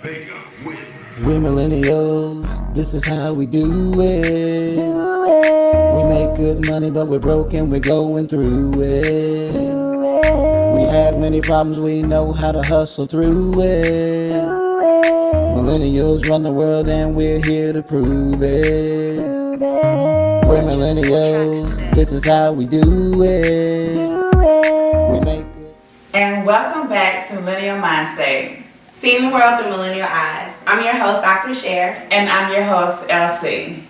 We're millennials, this is how we do it. We make good money, but we're broke and we're going through it. We have many problems, we know how to hustle through it. Millennials run the world and we're here to prove it. We're millennials, this is how we do it. We make good. And welcome back to Millennial Mindstate. Seeing the world through millennial eyes. I'm your host, Dr. Cher. And I'm your host, LC.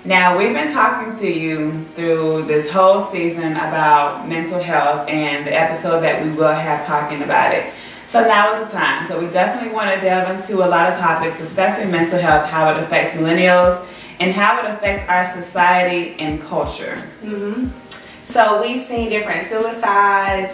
Now, we've been talking to you through this whole season about mental health and the episode that we will have talking about it. So now is the time. So we definitely want to delve into a lot of topics, especially mental health, how it affects millennials, and how it affects our society and culture. So we've seen different suicides,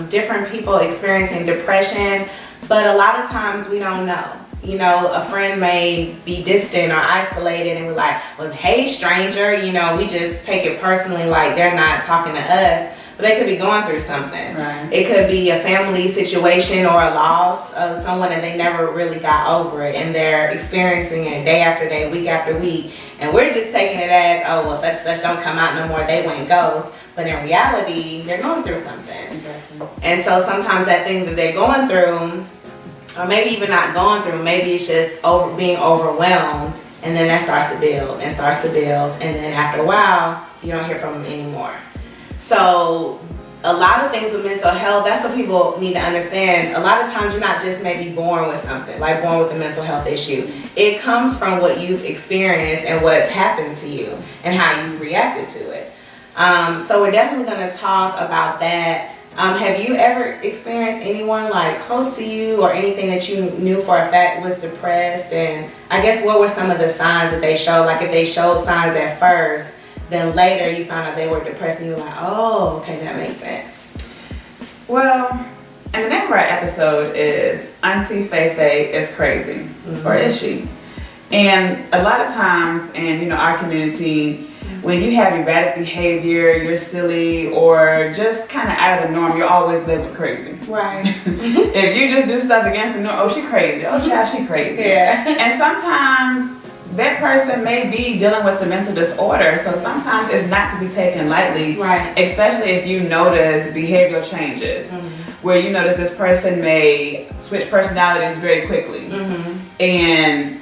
different people experiencing depression, but a lot of times we don't know. You know, a friend may be distant or isolated and we're like, well, hey, stranger, you know, we just take it personally like they're not talking to us, but they could be going through something. Right. It could be a family situation or a loss of someone and they never really got over it and they're experiencing it day after day, week after week. And we're just taking it as, oh, well, such don't come out no more, they went ghost. But in reality, they're going through something. Exactly. And so sometimes that thing that they're going through, or maybe even not going through, maybe it's just being overwhelmed, and then that starts to build, and then after a while, you don't hear from them anymore. So a lot of things with mental health, that's what people need to understand. A lot of times you're not just maybe born with something, like born with a mental health issue. It comes from what you've experienced and what's happened to you and how you reacted to it. So we're definitely going to talk about that. Have you ever experienced anyone like close to you or anything that you knew for a fact was depressed? And I guess what were some of the signs that they showed? Like if they showed signs at first, then later you found out they were depressed and you were like, oh, okay, that makes sense. Well, and the name of our episode is Auntie Faye Faye is crazy, or is she? And a lot of times in our community, when you have erratic behavior, you're silly, or just kind of out of the norm, you're always labeled crazy. Right. If you just do stuff against the norm, oh, she crazy. Oh, yeah, she crazy. Yeah. And sometimes that person may be dealing with the mental disorder, so sometimes it's not to be taken lightly. Right. Especially if you notice behavioral changes, where you notice this person may switch personalities very quickly. And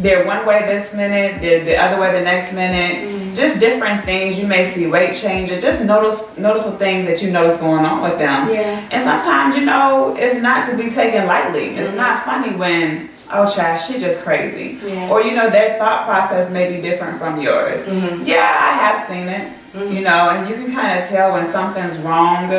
they're one way this minute, they're the other way the next minute. Just different things. You may see weight changes. Just noticeable things that you notice going on with them. Yeah. And sometimes, it's not to be taken lightly. It's not funny when, oh, child, she just crazy. Yeah. Or, their thought process may be different from yours. Yeah, I have seen it. And you can kind of tell when something's wrong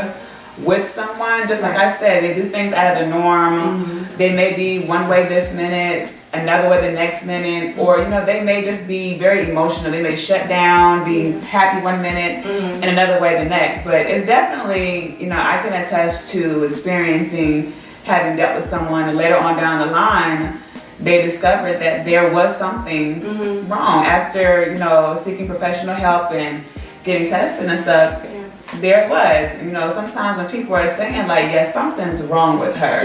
with someone. Just like I said, they do things out of the norm. They may be one way this minute, another way the next minute, or they may just be very emotional. They may shut down, be happy one minute and another way the next. But it's definitely, I can attest to experiencing having dealt with someone and later on down the line they discovered that there was something wrong after seeking professional help and getting tested and stuff. There it was. Sometimes when people are saying like, yes, something's wrong with her,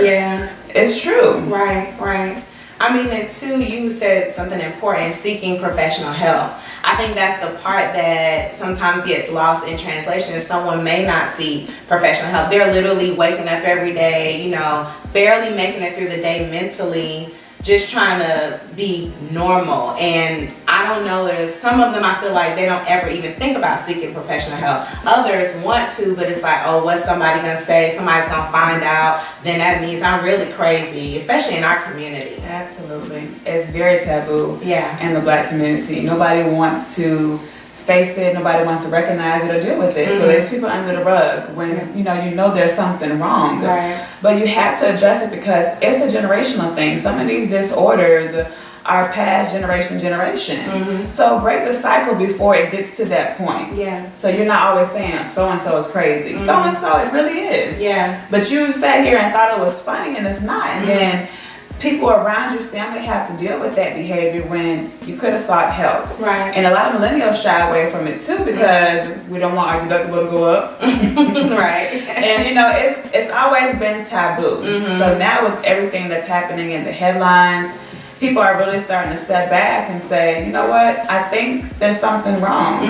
it's true. Right. I mean, and two, you said something important, seeking professional help. I think that's the part that sometimes gets lost in translation. Someone may not seek professional help. They're literally waking up every day, barely making it through the day mentally, just trying to be normal. And I don't know if some of them, I feel like they don't ever even think about seeking professional help. Others want to, but it's like, oh, what's somebody gonna say? Somebody's gonna find out. Then that means I'm really crazy, especially in our community. Absolutely. It's very taboo in the Black community. Nobody wants to face it. Nobody wants to recognize it or deal with it. So it's people under the rug when you know there's something wrong. Right. But you have to address it because it's a generational thing. Some of these disorders are passed generation. So break the cycle before it gets to that point. So you're not always saying so and so is crazy. So and so it really is. But you sat here and thought it was funny and it's not. And then people around your family have to deal with that behavior when you could have sought help. Right. And a lot of millennials shy away from it too because we don't want our deductible to go up. Right. And you know, it's always been taboo. So now with everything that's happening in the headlines, people are really starting to step back and say, you know what, I think there's something wrong.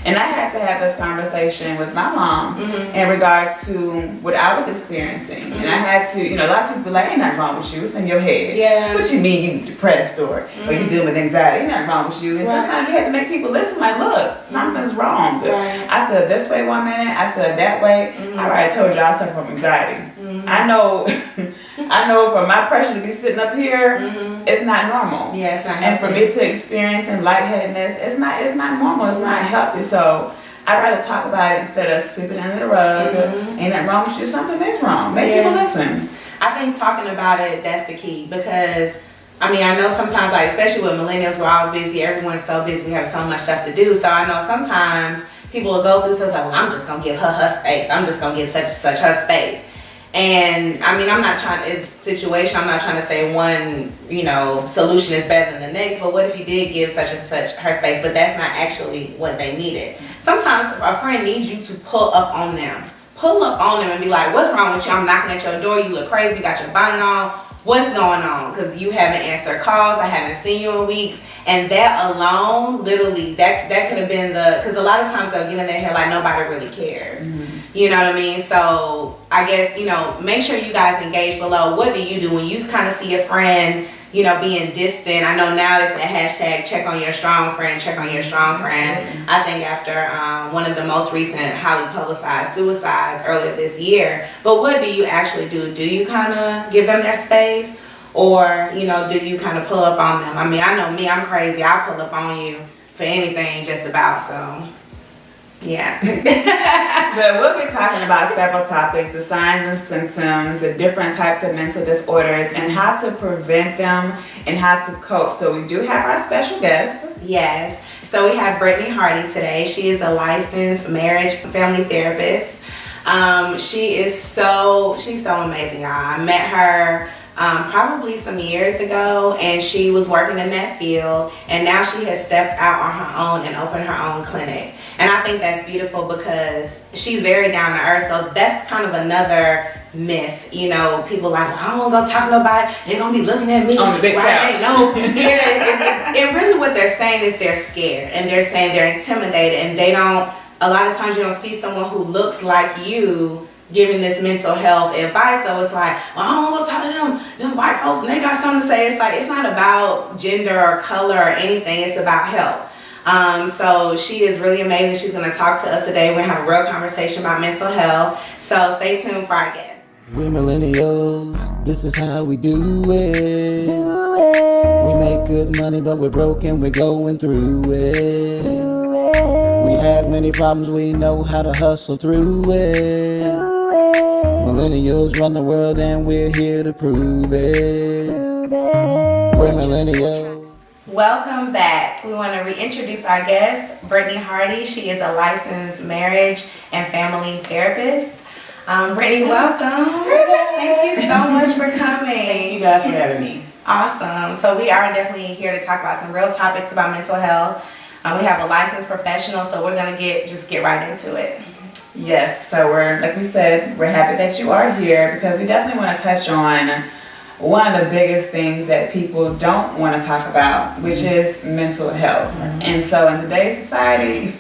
And I had to have this conversation with my mom in regards to what I was experiencing. And I had to, you know, a lot of people be like, ain't nothing wrong with you, it's in your head. Yeah. What you mean you depressed or you dealing with anxiety, ain't nothing wrong with you. And sometimes you have to make people listen like, look, something's wrong. Right. I feel this way one minute, I feel that way. I already told you I suffer from anxiety. I know I know for my pressure to be sitting up here, it's not normal. Yeah, it's not And healthy. for me to experience lightheadedness, it's not normal, it's not healthy. So I'd rather talk about it instead of sweeping it under the rug. Ain't nothing wrong with you, something is wrong. Make people listen. I think talking about it, that's the key, because I mean, I know sometimes, like, especially with millennials, we're all busy, everyone's so busy, we have so much stuff to do. So I know sometimes people will go through stuff like, well, I'm just gonna give her space, I'm just gonna give such her space. And I mean, I'm not trying, it's situation, I'm not trying to say one, you know, solution is better than the next, but what if you did give such and such her space, but that's not actually what they needed. Sometimes a friend needs you to pull up on them. Pull up on them and be like, what's wrong with you? I'm knocking at your door, you look crazy, you got your bonnet on, what's going on? Because you haven't answered calls, I haven't seen you in weeks. And that alone, literally, that could have been because a lot of times they'll get in their head like nobody really cares. You know what I mean? So I guess, you know, make sure you guys engage below. What do you do when you kind of see a friend, you know, being distant? I know now it's a hashtag check on your strong friend, check on your strong friend. I think after one of the most recent highly publicized suicides earlier this year. But what do you actually do? Do you kind of give them their space? Or, you know, do you kind of pull up on them? I mean, I know me, I'm crazy. I'll pull up on you for anything just about, so. Yeah. But we'll be talking about several topics, the signs and symptoms, the different types of mental disorders, and how to prevent them and how to cope. So we do have our special guest. Yes. So we have Brittany Hardy today. She is a licensed marriage and family therapist. She's so amazing, y'all. I met her probably some years ago, and she was working in that field, and now she has stepped out on her own and opened her own clinic. And I think that's beautiful because she's very down to earth. So that's kind of another myth, you know. People like, well, I don't want to go talk to nobody, they're gonna be looking at me on the big couch. And really what they're saying is they're scared, and they're saying they're intimidated, and they don't, a lot of times you don't see someone who looks like you giving this mental health advice. So it's like, well, I don't want to talk to them white folks, and they got something to say. It's like, it's not about gender or color or anything, it's about health. So she is really amazing. She's going to talk to us today. We're going to have a real conversation about mental health. So stay tuned for our guest. We're millennials, this is how we do it. We make good money, but we're broke and we're going through it. We have many problems, we know how to hustle through it. Millennials run the world and we're here to prove it. We're millennials. Welcome back. We want to reintroduce our guest, Brittany Hardy. She is a licensed marriage and family therapist. Brittany, welcome. Thank you so much for coming. Thank you guys for having me. Awesome. So we are definitely here to talk about some real topics about mental health. We have a licensed professional, so we're gonna get right into it. Yes, so like we said, we're happy that you are here because we definitely want to touch on one of the biggest things that people don't want to talk about, which is mental health. And so in today's society,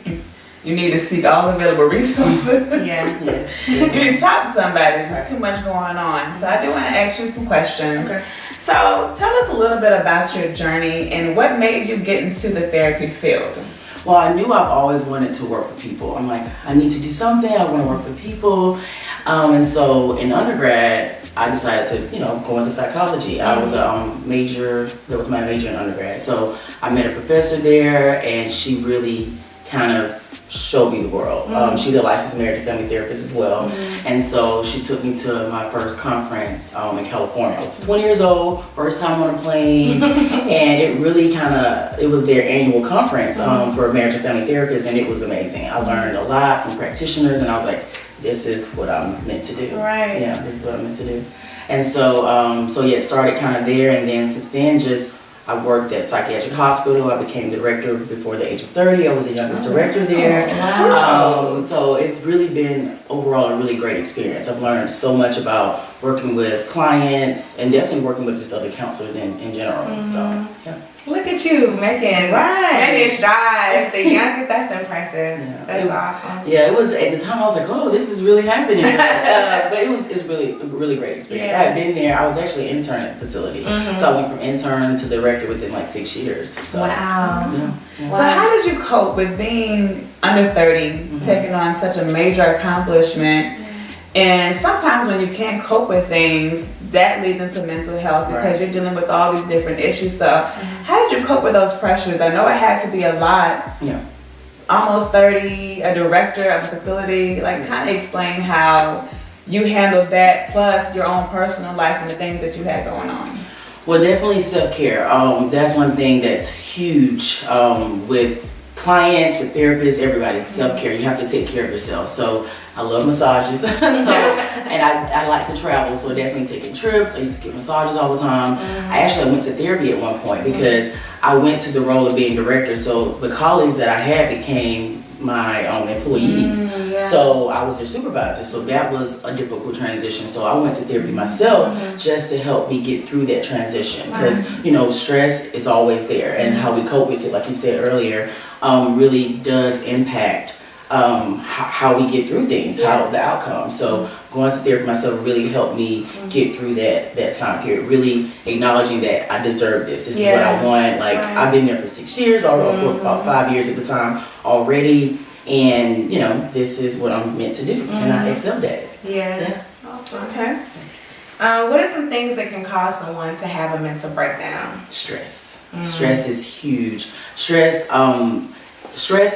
you need to seek all available resources. Yeah. You need to talk to somebody. There's just too much going on. So I do want to ask you some questions. Okay. So tell us a little bit about your journey and what made you get into the therapy field. Well, I knew I've always wanted to work with people. I'm like, I need to do something. I want to work with people. And so in undergrad, I decided to, go into psychology. I was a major, that was my major in undergrad. So I met a professor there, and she really kind of showed me the world. She's a licensed marriage and family therapist as well. And so she took me to my first conference in California. I was 20 years old, first time on a plane, and it really it was their annual conference for marriage and family therapists, and it was amazing. I learned a lot from practitioners, and I was like, this is what I'm meant to do. Right. Yeah, this is what I'm meant to do. And so yeah, it started kind of there, and then since then just I worked at psychiatric hospital. I became the director before the age of 30. I was the youngest director there. Wow. So it's really been overall a really great experience. I've learned so much about working with clients and definitely working with just other counselors in general. So yeah. Look at you making strides. The youngest, that's impressive. Yeah. That's awesome. Yeah, it was at the time I was like, oh, this is really happening. But it's really a really great experience. Yeah. I had been there. I was actually an intern at the facility, so I went from intern to director within like 6 years. So, Wow. Yeah. So how did you cope with being under 30, taking on such a major accomplishment? And sometimes when you can't cope with things, that leads into mental health because you're dealing with all these different issues. So how did you cope with those pressures? I know it had to be a lot. Yeah. Almost 30, a director of a facility. Like, kind of explain how you handled that, plus your own personal life and the things that you had going on. Well, definitely self-care. That's one thing that's huge with clients, with therapists, everybody. Self-care. You have to take care of yourself. So I love massages. And I like to travel, so definitely taking trips. I used to get massages all the time. I actually went to therapy at one point because I went to the role of being director. So the colleagues that I had became my employees. So I was their supervisor. So that was a difficult transition. So I went to therapy myself just to help me get through that transition. Because, you know, stress is always there. And how we cope with it, like you said earlier, really does impact how we get through things, how the outcome. So going to therapy myself really helped me get through that time period, really acknowledging that I deserve this. This is what I want. Like I've been there for 6 years or for about 5 years at the time already. And you know, this is what I'm meant to do and I excelled at it. Yeah. Awesome. Okay. What are some things that can cause someone to have a mental breakdown? Stress. Stress is huge. Stress,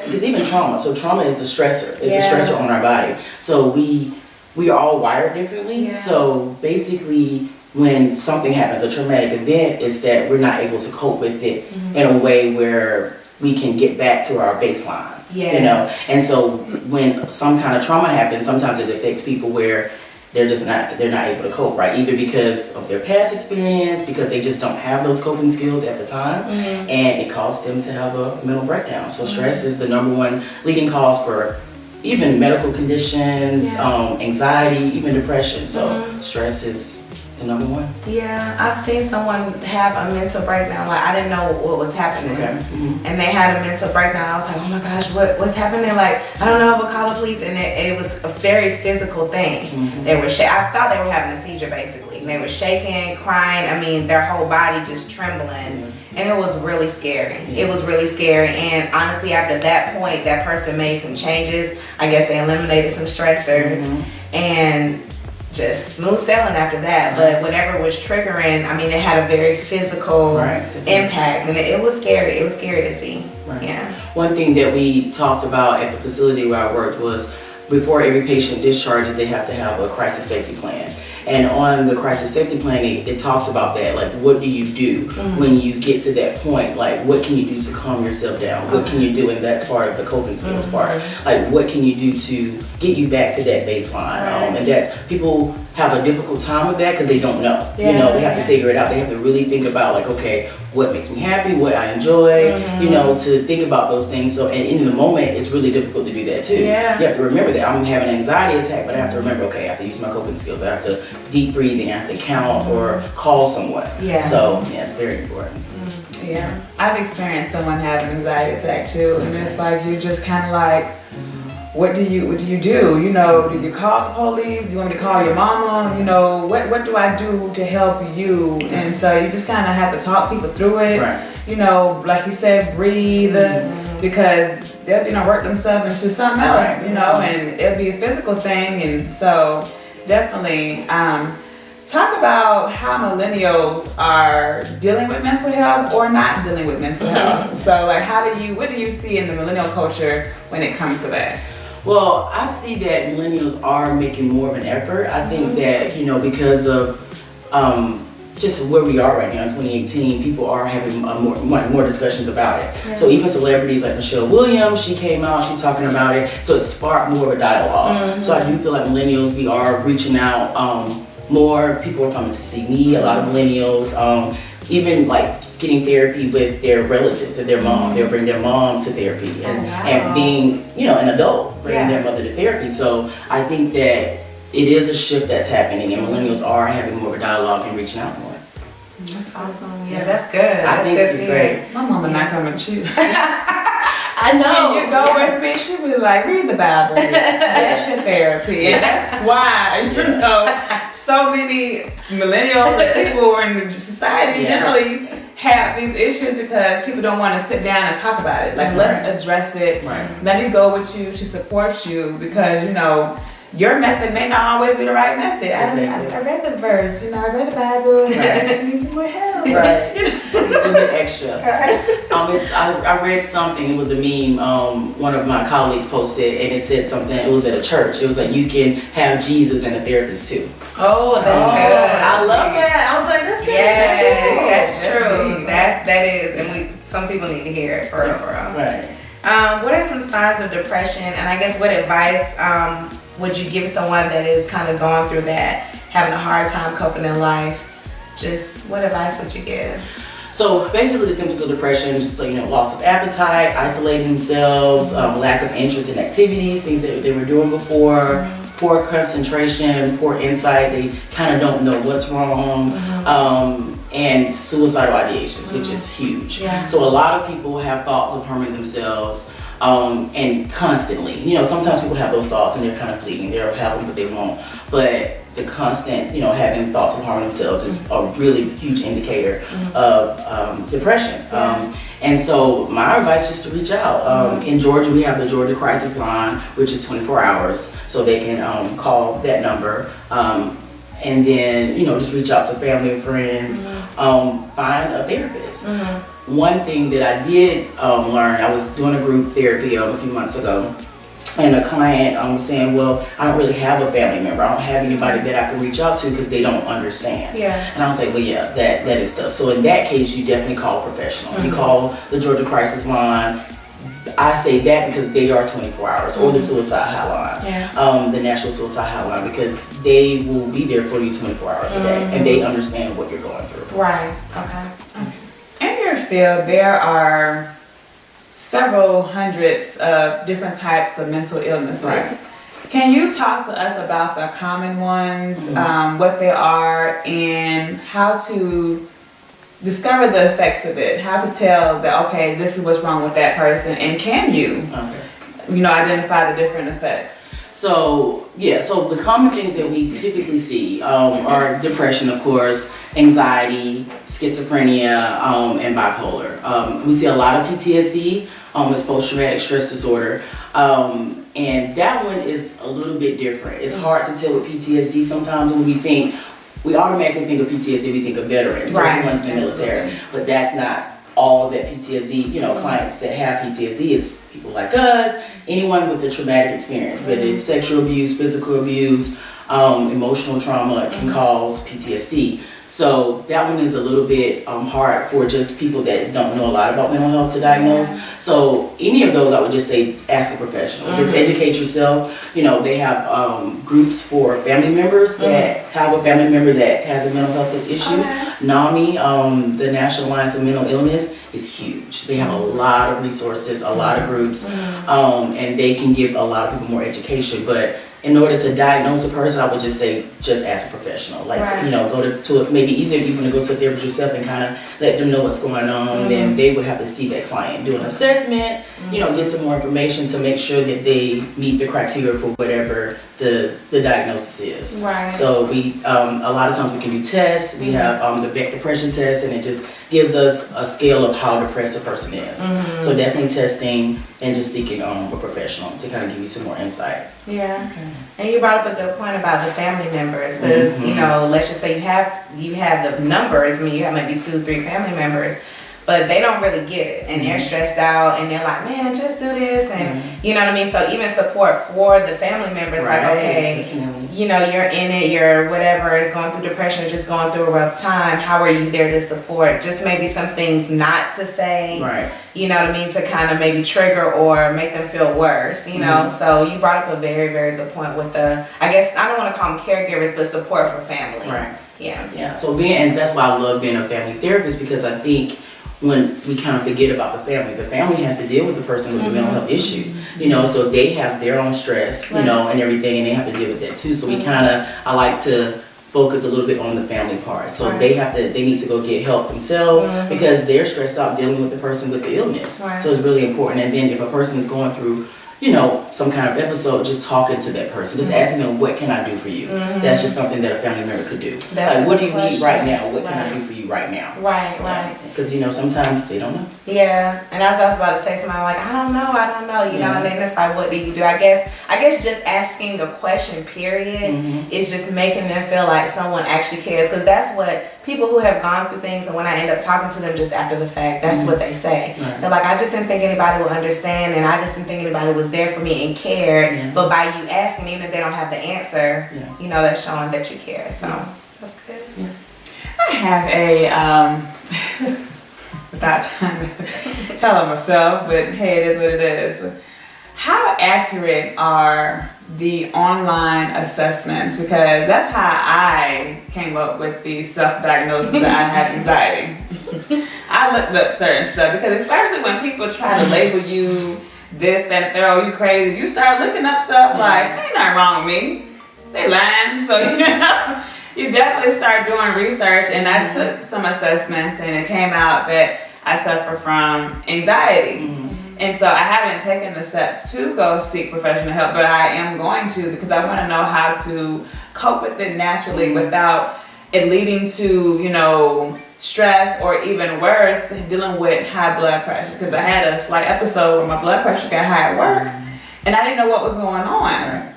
because even trauma. So trauma is a stressor. It's a stressor on our body. So we are all wired differently. So basically, when something happens, a traumatic event, it's that we're not able to cope with it in a way where we can get back to our baseline. You know, and so when some kind of trauma happens, sometimes it affects people where they're not able to cope, right? Either because of their past experience, because they just don't have those coping skills at the time, and it caused them to have a mental breakdown. So stress is the #1 leading cause for even medical conditions, anxiety, even depression. So stress is the #1. Yeah, I've seen someone have a mental breakdown. Like I didn't know what was happening, and they had a mental breakdown. I was like, oh my gosh, what's happening? Like I don't know, but call the police. And it was a very physical thing. They were I thought they were having a seizure basically. They were shaking, crying. I mean, their whole body just trembling, and it was really scary. It was really scary. And honestly, after that point, that person made some changes. I guess they eliminated some stressors and just smooth sailing after that. But whatever was triggering, I mean, it had a very physical impact, and it was scary. It was scary to see. Yeah. One thing that we talked about at the facility where I worked was before every patient discharges, they have to have a crisis safety plan. And on the crisis safety plan, it talks about that. Like, what do you do when you get to that point? Like, what can you do to calm yourself down? What can you do? And that's part of the coping skills part. Like, what can you do to get you back to that baseline? And that's, people have a difficult time with that because they don't know. You know, they have to figure it out. They have to really think about like, okay, what makes me happy, what I enjoy, you know, to think about those things. So, and in the moment, it's really difficult to do that too. You have to remember that. I'm having an anxiety attack, but I have to remember, okay, I have to use my coping skills. I have to deep breathing, I have to count or call someone. So, yeah, it's very important. Yeah, I've experienced someone having an anxiety attack too, and it's like you just kind of like, what do you do? You know, do you call the police? Do you want me to call your mama? You know, what do I do to help you? And so you just kind of have to talk people through it. You know, like you said, breathe, because they'll work themselves into something else. You know, and it'll be a physical thing, and so definitely. Talk about how millennials are dealing with mental health or not dealing with mental health. So like what do you see in the millennial culture when it comes to that? Well, I see that millennials are making more of an effort. I think that, you know, because of just where we are right now in 2018, people are having more discussions about it. So even celebrities like Michelle Williams, she came out, she's talking about it. So it sparked more of a dialogue. So I do feel like millennials, we are reaching out more people are coming to see me, a lot of millennials, even like getting therapy with their relatives or their mom. They'll bring their mom to therapy and being, an adult, bringing their mother to therapy. So I think that it is a shift that's happening, and millennials are having more of a dialogue and reaching out more. That's awesome. Yeah, that's good. I think it's great. My mama not coming to you. I know. When you go with me, she be like, read the Bible. That's your therapy. And that's why, so many millennial people in society generally have these issues because people don't want to sit down and talk about it. Like, let's address it. Right. Let me go with you to support you because, your method may not always be the right method. Exactly. I read the verse, I read the Bible, and I just need some more help. Right. A little bit extra. I read something, it was a meme, one of my colleagues posted, and it said something, it was at a church. It was like, you can have Jesus and a therapist too. Oh, that's good. I love that. I was like, that's good. Yes, that's true. That is, and some people need to hear it for real. Right. What are some signs of depression, and I guess what advice would you give someone that is kind of going through that, having a hard time coping in life? Just what advice would you give? So basically the symptoms of depression, just loss of appetite, isolating themselves, lack of interest in activities, things that they were doing before, poor concentration, poor insight, they kind of don't know what's wrong, and suicidal ideations, which is huge. Yeah. So a lot of people have thoughts of harming themselves, and constantly. Sometimes people have those thoughts and they're kind of fleeting, they'll have them but they won't. But the constant, having thoughts of harming themselves is a really huge indicator of depression. And so my advice is to reach out. In Georgia, we have the Georgia Crisis Line, which is 24 hours, so they can call that number. And then, just reach out to family and friends, find a therapist. One thing that I did learn, I was doing a group therapy a few months ago, and a client was saying, well, I don't really have a family member. I don't have anybody that I can reach out to because they don't understand. Yeah. And I was like, well, yeah, that is tough. So in that case, you definitely call a professional. You call the Georgia Crisis Line. I say that because they are 24 hours, or the suicide hotline, the National Suicide Hotline, because they will be there for you 24 hours a day, and they understand what you're going through. Right. Okay. In your field, there are several hundreds of different types of mental illnesses. Right. Can you talk to us about the common ones, what they are, and how to discover the effects of it? How to tell that, okay, this is what's wrong with that person, and can you, identify the different effects? So the common things that we typically see are depression, of course, anxiety, schizophrenia, and bipolar. We see a lot of PTSD, it's post-traumatic stress disorder, and that one is a little bit different. It's hard to tell with PTSD. Sometimes when we automatically think of PTSD, we think of veterans, right, ones in the military, but that's not all that PTSD, clients that have PTSD, it's people like us, anyone with a traumatic experience, whether it's sexual abuse, physical abuse, emotional trauma can cause PTSD. So that one is a little bit hard for just people that don't know a lot about mental health to diagnose. So any of those, I would just say ask a professional. Just educate yourself. They have groups for family members that have a family member that has a mental health issue. NAMI, the National Alliance of Mental Illness, is huge. They have a lot of resources, a lot of groups, and they can give a lot of people more education. But in order to diagnose a person, I would just say, just ask a professional. Like, go to maybe either if you're going to go to a therapist yourself and kind of let them know what's going on, then they would have to see that client, do an assessment, get some more information to make sure that they meet the criteria for whatever the diagnosis is. Right. So we, a lot of times we can do tests. We have the Beck depression test, and it just gives us a scale of how depressed a person is. So definitely testing and just seeking a professional to kind of give you some more insight. Yeah. Okay. And you brought up a good point about the family members, because let's just say you have the numbers. I mean, you have maybe 2-3 family members, but they don't really get it, and they're stressed out, and they're like, man, just do this, and you know what I mean. So even support for the family members, like, okay, definitely. you know, you're in it, you're whatever, is going through depression, or just going through a rough time. How are you there to support? Just maybe some things not to say, Right. you know what I mean, to kind of maybe trigger or make them feel worse, you know. So you brought up a very, very good point with the, I guess I don't want to call them caregivers, but support for family. Right. Yeah. So and that's why I love being a family therapist, because I think when we kind of forget about the family has to deal with the person with a mental health issue, you know, so they have their own stress, you know, and everything, and they have to deal with that too. So we I like to focus a little bit on the family part. So they need to go get help themselves because they're stressed out dealing with the person with the illness. Right. So it's really important. And then if a person is going through, you know, some kind of episode, just talking to that person, just asking them, what can I do for you? That's just something that a family member could do. That's like, what do you question. need right now? What can I do for you right now? Right. Because, you know, sometimes they don't know. Yeah, and as I was about to say, somebody like, I don't know, you know, and then it's like, what do you do? I guess just asking the question, period, is just making them feel like someone actually cares, because that's what people who have gone through things, and when I end up talking to them just after the fact, that's what they say. Right. They're like, I just didn't think anybody would understand, and I just didn't think anybody was there for me and cared, but by you asking, even if they don't have the answer, you know, that's showing that you care, so that's good. Yeah. I have a, without trying to tell it myself, but hey, it is what it is. How accurate are the online assessments? Because that's how I came up with the self-diagnosis that I had anxiety. I looked up certain stuff, because especially when people try to label you this, that, they're you crazy, you start looking up stuff like, ain't nothing wrong with me. They lying. So, you know, you definitely start doing research, and I took some assessments, and it came out that I suffer from anxiety. And so I haven't taken the steps to go seek professional help, but I am going to, because I want to know how to cope with it naturally without it leading to, you know, stress, or even worse, dealing with high blood pressure. Because I had a slight episode where my blood pressure got high at work, and I didn't know what was going on.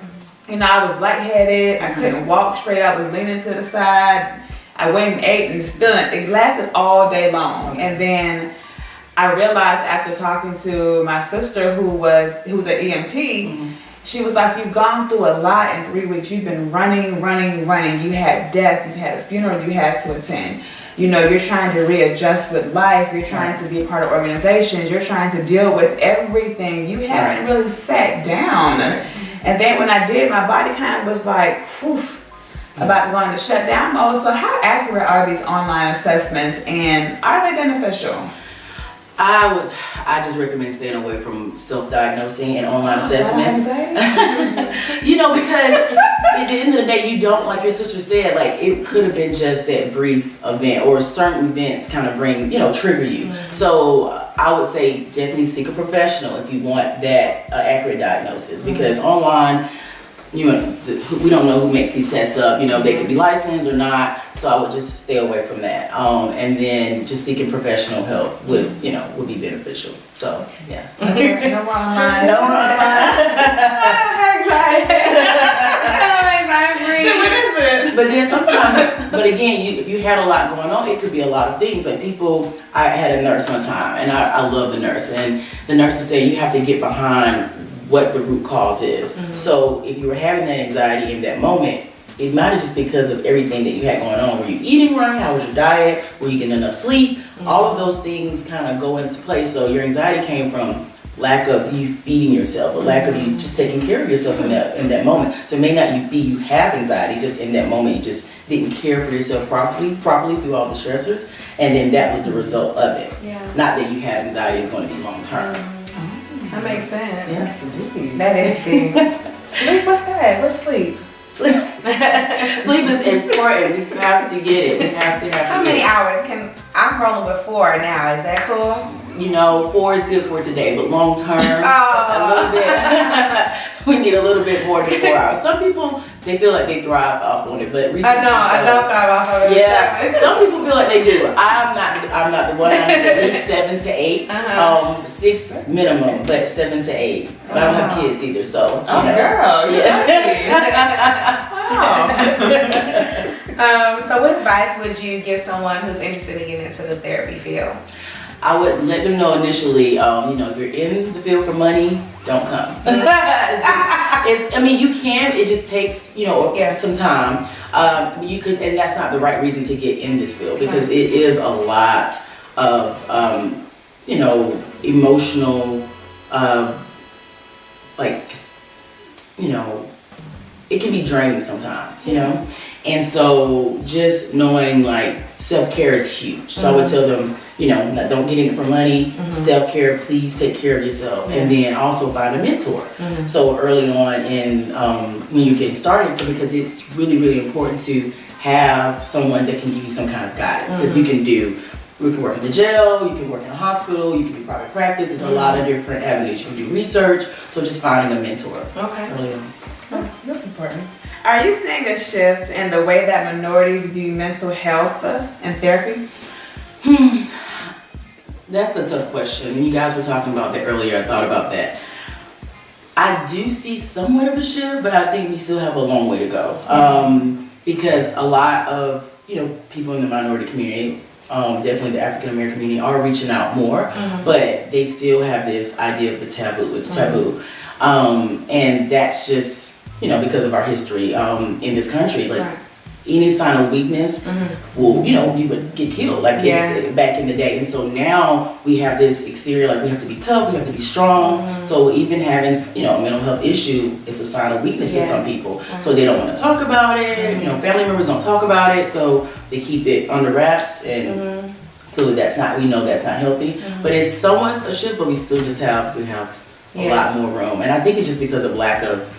You know, I was lightheaded, I couldn't walk straight, I was leaning to the side, I went and ate, and it lasted all day long. And then I realized after talking to my sister who was an EMT, she was like, you've gone through a lot in 3 weeks. You've been running. You had death, you've had a funeral you had to attend. You know, you're trying to readjust with life. You're trying to be a part of organizations. You're trying to deal with everything. You haven't really sat down. And then when I did, my body kind of was like, whew, about to go into shutdown mode. So how accurate are these online assessments, and are they beneficial? I just recommend staying away from self-diagnosing and online assessments. You know, because at the end of the day, you don't, like your sister said, like it could have been just that brief event, or certain events kind of bring, you know, trigger you. So I would say definitely seek a professional if you want that accurate diagnosis, because online, you know, we don't know who makes these tests up. You know, they could be licensed or not. So I would just stay away from that. And then just seeking professional help would be beneficial. So yeah. No more online. No more online. What is it? But then sometimes, but again, if you had a lot going on, it could be a lot of things. Like I had a nurse one time, and I love the nurse, and the nurse would say you have to get behind what the root cause is. So if you were having that anxiety in that moment, it might have just because of everything that you had going on. Were you eating right? How was your diet? Were you getting enough sleep? All of those things kind of go into play. So your anxiety came from lack of you feeding yourself, or lack of you just taking care of yourself in that moment. So it may not be you have anxiety, just in that moment you just didn't care for yourself properly through all the stressors, and then that was the result of it. Yeah. Not that you have anxiety is going to be long term. That makes sense. Yes, indeed. That is deep. Sleep, what's that? What's sleep? Sleep is important. We have to get it. We have to How many hours I'm rolling with 4 now? Is that cool? You know, 4 is good for today, but long term, Oh. a little bit. We need a little bit more than 4 hours. Some people, they feel like they thrive off on it, but research I don't thrive off of it. Yeah, some people feel like they do. I'm not the one. I need at least 7 to 8, 6 minimum, but 7 to 8. But I don't have kids either, so. Oh, girl. So what advice would you give someone who's interested in getting into the therapy field? I would let them know initially, if you're in the field for money, don't come. You can, it just takes, some time. You could, and that's not the right reason to get in this field, because it is a lot of, emotional, it can be draining sometimes, And so just knowing self-care is huge. So I would tell them, don't get in it for money, self-care, please take care of yourself. And then also find a mentor. So early on when you're getting started, because it's really, really important to have someone that can give you some kind of guidance. Because we can work in the jail, you can work in a hospital, you can do private practice. There's a lot of different avenues. You can do research. So just finding a mentor early on. That's important. Are you seeing a shift in the way that minorities view mental health and therapy? That's a tough question. When you guys were talking about that earlier, I thought about that. I do see somewhat of a shift, but I think we still have a long way to go. Because a lot of people in the minority community, definitely the African American community, are reaching out more, but they still have this idea of the taboo. It's taboo, and that's just because of our history in this country. Any sign of weakness, you would get killed. It's back in the day. And so now we have this exterior, we have to be tough, we have to be strong. So even having, a mental health issue is a sign of weakness to some people. So they don't want to talk about it. Family members don't talk about it. So they keep it under wraps. And clearly we know that's not healthy. But it's somewhat a shift, but we still just have a lot more room. And I think it's just because of lack of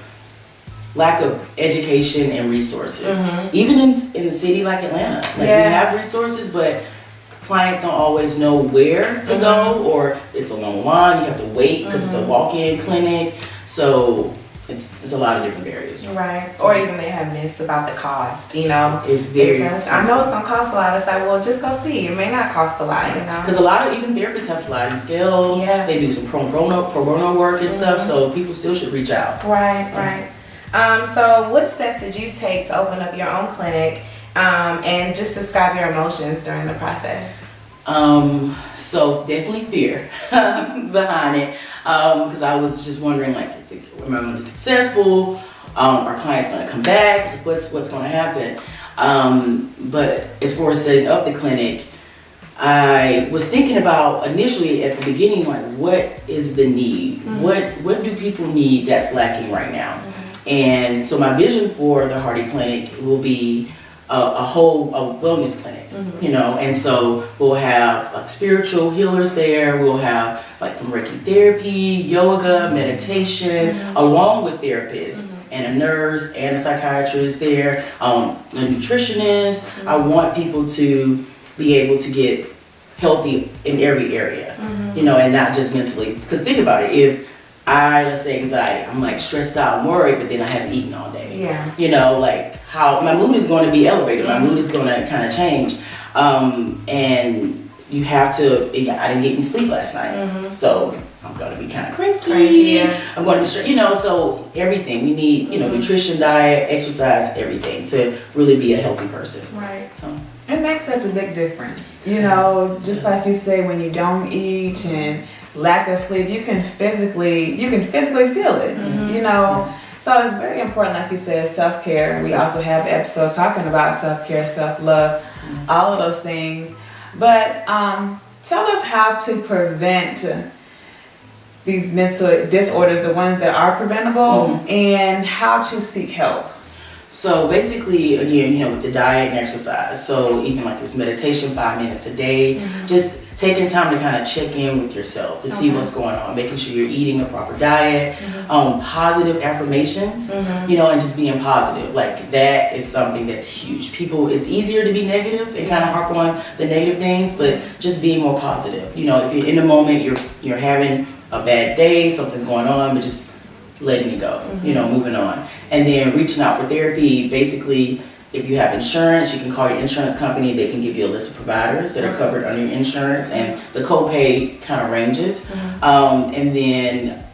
education and resources. Even in the city like Atlanta, we have resources, but clients don't always know where to go, or it's a long line, you have to wait because it's a walk-in clinic. So it's a lot of different barriers. Right. Or even they have myths about the cost, It's very expensive. I know it's gonna cost a lot. It's well, just go see. It may not cost a lot, Because a lot of even therapists have sliding scales. Yeah. They do some pro bono work and stuff, so people still should reach out. Right. So what steps did you take to open up your own clinic, and just describe your emotions during the process? So definitely fear behind it, because I was just wondering, am I going to be successful? Are clients going to come back? What's going to happen? But as far as setting up the clinic, I was thinking about initially at the beginning, what is the need? What do people need that's lacking right now? And so my vision for the Hardy Clinic will be a wellness clinic, and so we'll have spiritual healers there. We'll have some Reiki therapy, yoga, meditation, along with therapists and a nurse and a psychiatrist there, a nutritionist. I want people to be able to get healthy in every area, and not just mentally. Because think about it, if let's say anxiety, I'm stressed out and worried, but then I haven't eaten all day. How my mood is going to be elevated, my mood is going to kind of change. And you have to, I didn't get any sleep last night. So I'm going to be kind of cranky. I'm going to be stressed, so everything. We need, nutrition, diet, exercise, everything to really be a healthy person. Right. So. It makes such a big difference. Just like you say, when you don't eat and lack of sleep, you can physically feel it, So it's very important, like you said, self-care. We also have an episode talking about self-care, self-love, all of those things. But tell us how to prevent these mental disorders, the ones that are preventable, and how to seek help. So basically, again, with the diet and exercise, so even it's meditation, 5 minutes a day, just taking time to kind of check in with yourself to see what's going on, making sure you're eating a proper diet, positive affirmations, and just being positive. That is something that's huge. It's easier to be negative and kind of harp on the negative things, but just being more positive. If you're in the moment, you're having a bad day, something's going on, but just letting it go, moving on. And then reaching out for therapy, basically, if you have insurance, you can call your insurance company. They can give you a list of providers that are covered under your insurance, and the copay kind of ranges. And then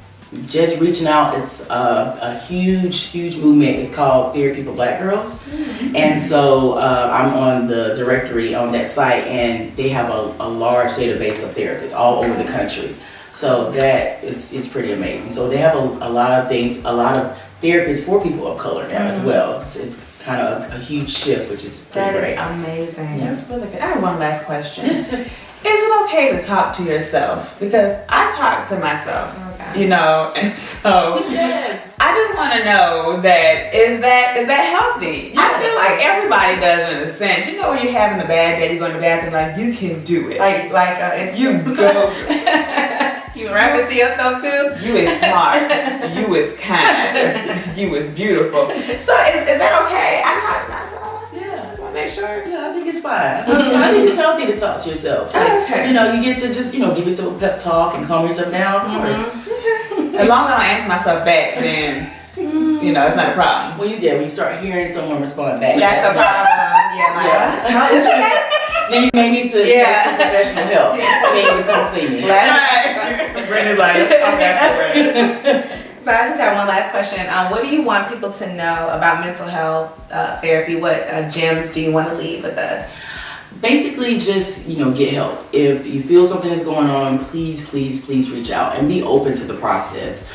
just reaching out. It's a huge movement. It's called Therapy for Black Girls. And so I'm on the directory on that site, and they have a large database of therapists all over the country. So that it's pretty amazing. So they have a lot of things, a lot of therapists for people of color now as well. So it's kind of a huge shift, which is pretty great. That is amazing. Yeah. That's really good. I have one last question. Yes. Is it okay to talk to yourself? Because I talk to myself, Okay. you know, and so Yes. I just want to know that is that healthy? I feel like everybody does in a sense. You know, when you're having a bad day, you go in the bathroom like you can do it. It's you go. You rap it to yourself too? You is smart. You is kind. You is beautiful. So is that okay? I talk to myself. Yeah. Just want to make sure. Yeah, I think it's fine. I think it's healthy to talk to yourself. Like, Okay. you know, you get to just, give yourself a pep talk and calm yourself down. Of course. As long as I don't answer myself back, then it's not a problem. When you start hearing someone respond back, That's a problem. then you may need to get some professional help. You may need to come see me. Right. Brittany's like, okay, So I just have one last question. What do you want people to know about mental health therapy? What gems do you want to leave with us? Basically, just get help. If you feel something is going on, please reach out and be open to the process.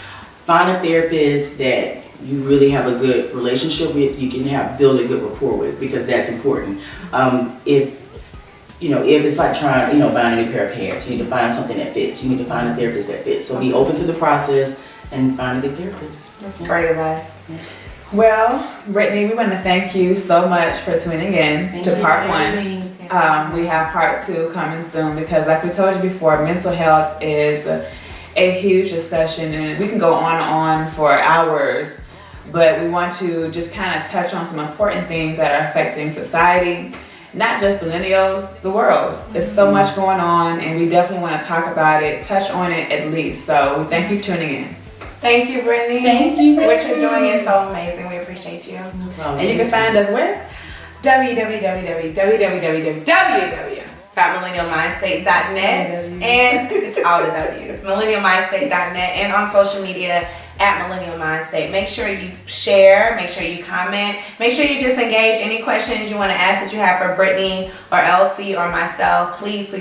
Find a therapist that you really have a good relationship with. You can build a good rapport with, because that's important. If it's like trying, buying a new pair of pants, you need to find something that fits. You need to find a therapist that fits. So be open to the process and find a good therapist. That's great advice. Well, Brittany, we want to thank you so much for tuning in to part one. We have part two coming soon, because like we told you before, mental health is a huge discussion, and we can go on for hours, but we want to just kind of touch on some important things that are affecting society, not just millennials, the world. There's so much going on, and we definitely want to talk about it, touch on it at least. So we thank you for tuning in. Thank you, Brittany. Thank you. What you're doing is so amazing. We appreciate you. And you can find us where? www.millennialmindstate.net, and it's all the W's. millennialmindstate.net, and on social media at Millennial Mindstate. Make sure you share, make sure you comment, make sure you just engage. Any questions you want to ask that you have for Brittany or Elsie or myself, please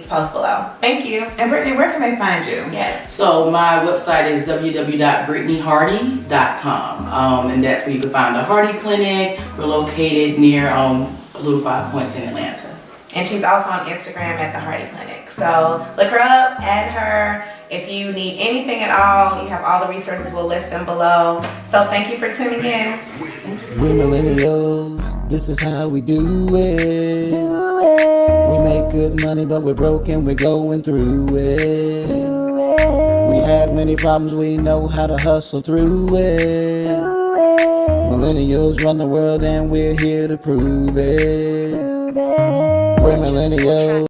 post below. Thank you. And Brittany, where can they find you? Yes. So my website is www.brittanyhardy.com, and that's where you can find the Hardy Clinic. We're located near Little 5 Points in Atlanta. And she's also on Instagram at the Hardy Clinic. So look her up, add her. If you need anything at all, you have all the resources. We'll list them below. So thank you for tuning in. We're millennials, this is how we do it. We make good money, but we're broken, we're going through it. We have many problems, we know how to hustle through it. Millennials run the world, and we're here to prove it. We're millennials.